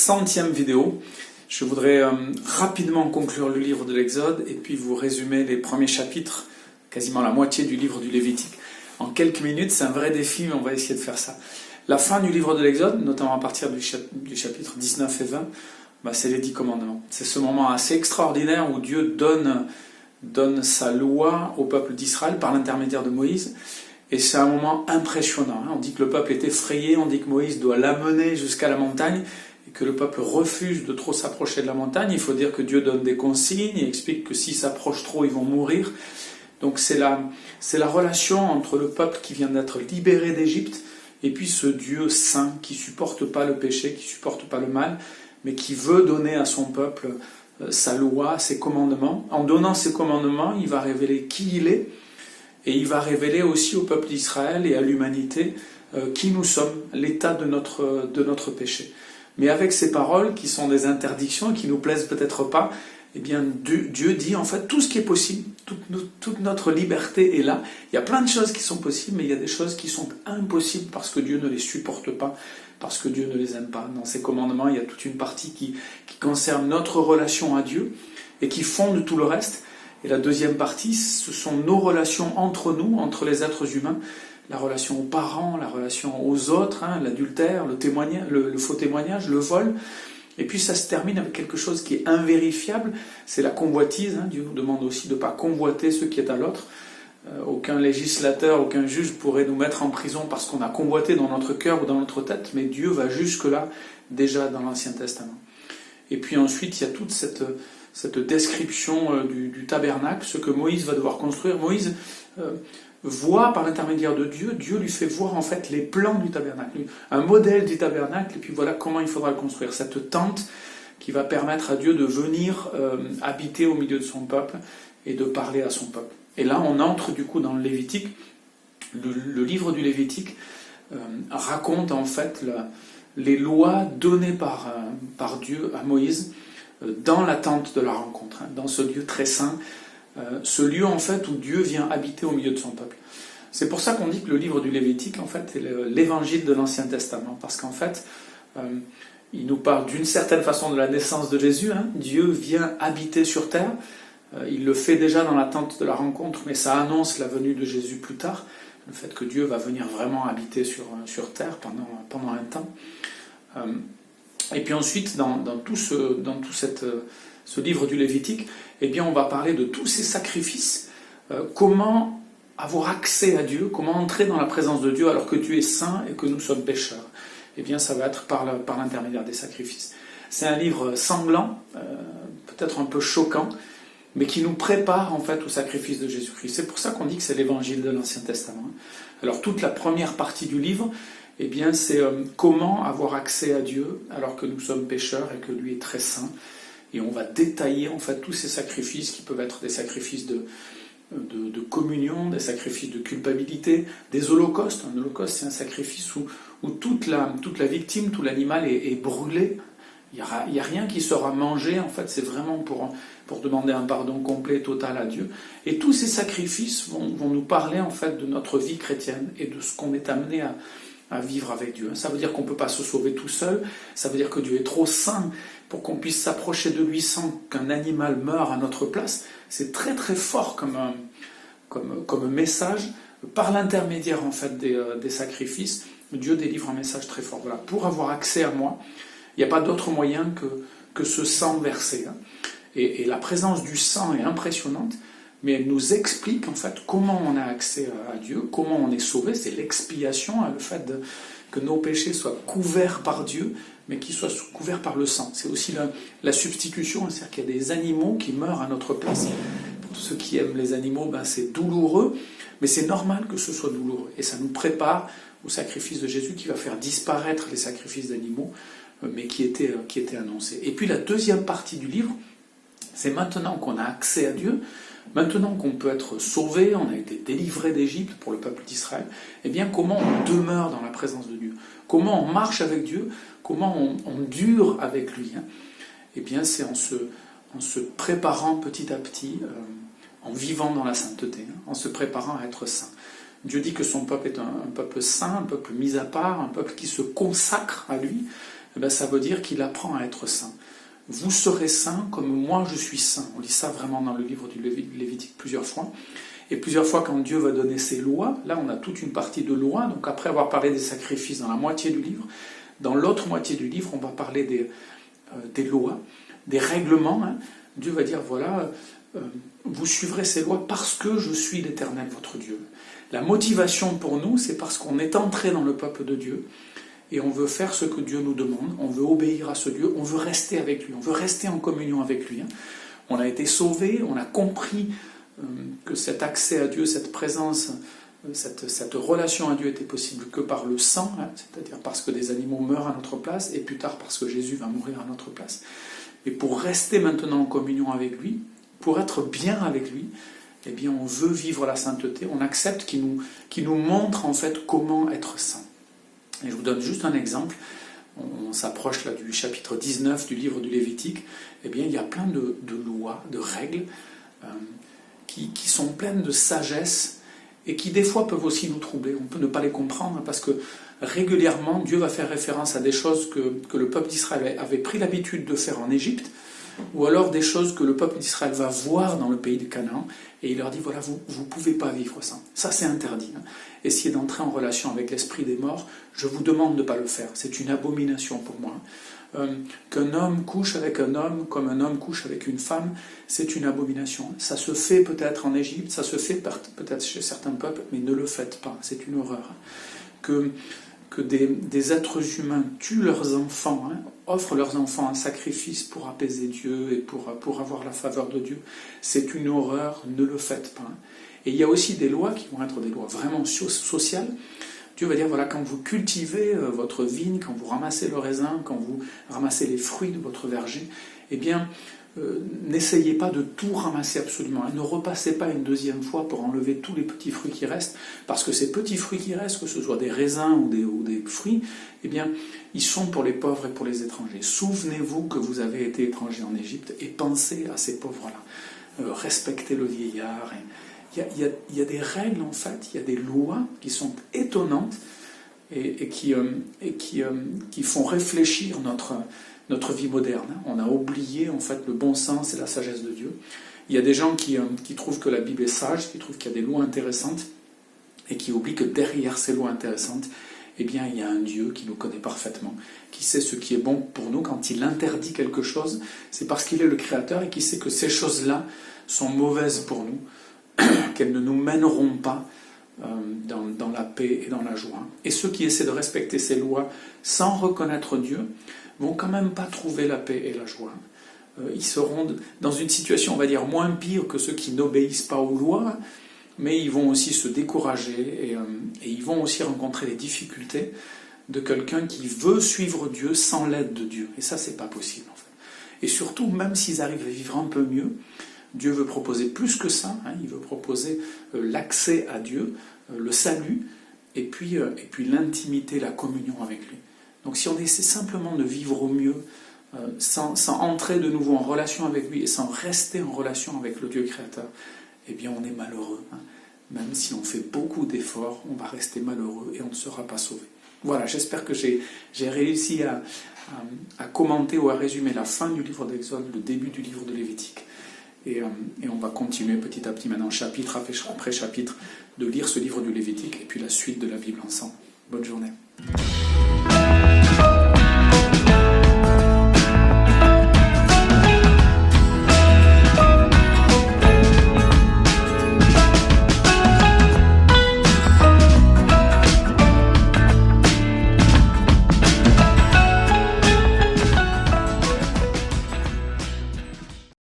100e vidéo. Je voudrais rapidement conclure le livre de l'Exode et puis vous résumer les premiers chapitres, quasiment la moitié du livre du Lévitique. En quelques minutes, c'est un vrai défi, mais on va essayer de faire ça. La fin du livre de l'Exode, notamment à partir du chapitre 19 et 20, c'est les 10 commandements. C'est ce moment assez extraordinaire où Dieu donne sa loi au peuple d'Israël par l'intermédiaire de Moïse. Et c'est un moment impressionnant. On dit que le peuple est effrayé, on dit que Moïse doit l'amener jusqu'à la montagne, et que le peuple refuse de trop s'approcher de la montagne. Il faut dire que Dieu donne des consignes, il explique que s'ils s'approchent trop, ils vont mourir. Donc c'est la relation entre le peuple qui vient d'être libéré d'Égypte, et puis ce Dieu saint qui ne supporte pas le péché, qui ne supporte pas le mal, mais qui veut donner à son peuple sa loi, ses commandements. En donnant ses commandements, il va révéler qui il est, et il va révéler aussi au peuple d'Israël et à l'humanité qui nous sommes, l'état de notre péché. Mais avec ces paroles qui sont des interdictions et qui nous plaisent peut-être pas, eh bien Dieu dit en fait tout ce qui est possible, toute notre liberté est là. Il y a plein de choses qui sont possibles, mais il y a des choses qui sont impossibles parce que Dieu ne les supporte pas, parce que Dieu ne les aime pas. Dans ces commandements, il y a toute une partie qui concerne notre relation à Dieu et qui fonde tout le reste. Et la deuxième partie, ce sont nos relations entre nous, entre les êtres humains, la relation aux parents, la relation aux autres, l'adultère, le faux témoignage, le vol. Et puis ça se termine avec quelque chose qui est invérifiable, c'est la convoitise. Dieu nous demande aussi de ne pas convoiter ce qui est à l'autre. Aucun législateur, aucun juge pourrait nous mettre en prison parce qu'on a convoité dans notre cœur ou dans notre tête, mais Dieu va jusque-là, déjà dans l'Ancien Testament. Et puis ensuite, il y a toute cette description du tabernacle, ce que Moïse va devoir construire. Moïse voit par l'intermédiaire de Dieu, Dieu lui fait voir en fait les plans du tabernacle, un modèle du tabernacle, et puis voilà comment il faudra le construire. Cette tente qui va permettre à Dieu de venir habiter au milieu de son peuple et de parler à son peuple. Et là, on entre du coup dans le Lévitique. Le livre du Lévitique raconte en fait les lois données par Dieu à Moïse dans la tente de la rencontre, dans ce lieu très saint, ce lieu en fait où Dieu vient habiter au milieu de son peuple. C'est pour ça qu'on dit que le livre du Lévitique en fait est l'évangile de l'Ancien Testament, parce qu'en fait il nous parle d'une certaine façon de la naissance de Jésus. Dieu vient habiter sur terre, il le fait déjà dans la tente de la rencontre, mais ça annonce la venue de Jésus plus tard, le fait que Dieu va venir vraiment habiter sur terre pendant un temps. Et puis ensuite, dans tout ce livre du Lévitique, eh bien, on va parler de tous ces sacrifices, comment avoir accès à Dieu, comment entrer dans la présence de Dieu alors que Dieu est saint et que nous sommes pécheurs. Eh bien, ça va être par l'intermédiaire des sacrifices. C'est un livre sanglant, peut-être un peu choquant, mais qui nous prépare en fait au sacrifice de Jésus-Christ. C'est pour ça qu'on dit que c'est l'évangile de l'Ancien Testament. Alors, toute la première partie du livre, eh bien, c'est comment avoir accès à Dieu alors que nous sommes pécheurs et que lui est très saint. Et on va détailler en fait tous ces sacrifices qui peuvent être des sacrifices de communion, des sacrifices de culpabilité, des holocaustes. Un holocauste, c'est un sacrifice où toute la victime, tout l'animal est brûlé. Il n'y a rien qui sera mangé, en fait, c'est vraiment pour demander un pardon complet, total à Dieu. Et tous ces sacrifices vont nous parler en fait de notre vie chrétienne et de ce qu'on est amené à vivre avec Dieu. Ça veut dire qu'on ne peut pas se sauver tout seul, ça veut dire que Dieu est trop saint pour qu'on puisse s'approcher de lui sans qu'un animal meure à notre place. C'est très très fort comme message. Par l'intermédiaire en fait des sacrifices, Dieu délivre un message très fort. Voilà. Pour avoir accès à moi, il n'y a pas d'autre moyen que ce sang versé. Et la présence du sang est impressionnante, mais elle nous explique en fait comment on a accès à Dieu, comment on est sauvé. C'est l'expiation, le fait que nos péchés soient couverts par Dieu, mais qu'ils soient couverts par le sang. C'est aussi la substitution, c'est-à-dire qu'il y a des animaux qui meurent à notre place. Pour tous ceux qui aiment les animaux, c'est douloureux, mais c'est normal que ce soit douloureux. Et ça nous prépare au sacrifice de Jésus qui va faire disparaître les sacrifices d'animaux, mais qui était annoncé. Et puis la deuxième partie du livre, c'est maintenant qu'on a accès à Dieu, maintenant qu'on peut être sauvé, on a été délivré d'Égypte pour le peuple d'Israël, eh bien comment on demeure dans la présence de Dieu, comment on marche avec Dieu, comment on dure avec lui. Eh bien c'est en se préparant petit à petit, en vivant dans la sainteté, en se préparant à être saint. Dieu dit que son peuple est un peuple saint, un peuple mis à part, un peuple qui se consacre à lui, eh bien, ça veut dire qu'il apprend à être saint. Vous serez saints comme moi je suis saint. On lit ça vraiment dans le livre du Lévitique plusieurs fois. Et plusieurs fois, quand Dieu va donner ses lois, là on a toute une partie de lois. Donc après avoir parlé des sacrifices dans la moitié du livre, dans l'autre moitié du livre, on va parler des lois, des règlements. Dieu va dire, voilà, vous suivrez ces lois parce que je suis l'Éternel, votre Dieu. La motivation pour nous, c'est parce qu'on est entré dans le peuple de Dieu et on veut faire ce que Dieu nous demande, on veut obéir à ce Dieu, on veut rester avec lui, on veut rester en communion avec lui. On a été sauvés, on a compris que cet accès à Dieu, cette présence, cette relation à Dieu était possible que par le sang, c'est-à-dire parce que des animaux meurent à notre place, et plus tard parce que Jésus va mourir à notre place. Et pour rester maintenant en communion avec lui, pour être bien avec lui, eh bien on veut vivre la sainteté, on accepte qu'il nous montre en fait comment être saint. Et je vous donne juste un exemple. On s'approche là du chapitre 19 du livre du Lévitique. Eh bien, il y a plein de lois, de règles qui sont pleines de sagesse et qui des fois peuvent aussi nous troubler. On peut ne pas les comprendre parce que régulièrement, Dieu va faire référence à des choses que le peuple d'Israël avait pris l'habitude de faire en Égypte, ou alors des choses que le peuple d'Israël va voir dans le pays de Canaan, et il leur dit, voilà, vous ne pouvez pas vivre ça. Ça, c'est interdit. Essayez d'entrer en relation avec l'esprit des morts, je vous demande de ne pas le faire. C'est une abomination pour moi. Qu'un homme couche avec un homme comme un homme couche avec une femme, c'est une abomination. Ça se fait peut-être en Égypte, ça se fait peut-être chez certains peuples, mais ne le faites pas, c'est une horreur. Que des êtres humains tuent leurs enfants, offrent leurs enfants en sacrifice pour apaiser Dieu et pour avoir la faveur de Dieu, c'est une horreur, ne le faites pas. Et il y a aussi des lois qui vont être des lois vraiment sociales. Dieu va dire, voilà, quand vous cultivez votre vigne, quand vous ramassez le raisin, quand vous ramassez les fruits de votre verger, eh bien, n'essayez pas de tout ramasser absolument. Ne repassez pas une deuxième fois pour enlever tous les petits fruits qui restent, parce que ces petits fruits qui restent, que ce soit des raisins ou des fruits, eh bien, ils sont pour les pauvres et pour les étrangers. Souvenez-vous que vous avez été étrangers en Égypte et pensez à ces pauvres-là. Respectez le vieillard. Il y a des règles, en fait, il y a des lois qui sont étonnantes et qui font réfléchir notre vie moderne. On a oublié, en fait, le bon sens et la sagesse de Dieu. Il y a des gens qui trouvent que la Bible est sage, qui trouvent qu'il y a des lois intéressantes, et qui oublient que derrière ces lois intéressantes, eh bien, il y a un Dieu qui nous connaît parfaitement, qui sait ce qui est bon pour nous. Quand il interdit quelque chose, c'est parce qu'il est le Créateur et qu'il sait que ces choses-là sont mauvaises pour nous, qu'elles ne nous mèneront pas dans la paix et dans la joie. Et ceux qui essaient de respecter ces lois sans reconnaître Dieu vont quand même pas trouver la paix et la joie. Ils seront dans une situation, on va dire, moins pire que ceux qui n'obéissent pas aux lois, mais ils vont aussi se décourager et ils vont aussi rencontrer les difficultés de quelqu'un qui veut suivre Dieu sans l'aide de Dieu. Et ça, c'est pas possible, en fait. Et surtout, même s'ils arrivent à vivre un peu mieux, Dieu veut proposer plus que ça, il veut proposer l'accès à Dieu, le salut, et puis l'intimité, la communion avec lui. Donc si on essaie simplement de vivre au mieux, sans entrer de nouveau en relation avec lui, et sans rester en relation avec le Dieu créateur, eh bien on est malheureux. Même si on fait beaucoup d'efforts, on va rester malheureux et on ne sera pas sauvé. Voilà, j'espère que j'ai réussi à commenter ou à résumer la fin du livre d'Exode, le début du livre de Lévitique. Et on va continuer petit à petit maintenant, chapitre après chapitre, de lire ce livre du Lévitique et puis la suite de la Bible ensemble. Bonne journée.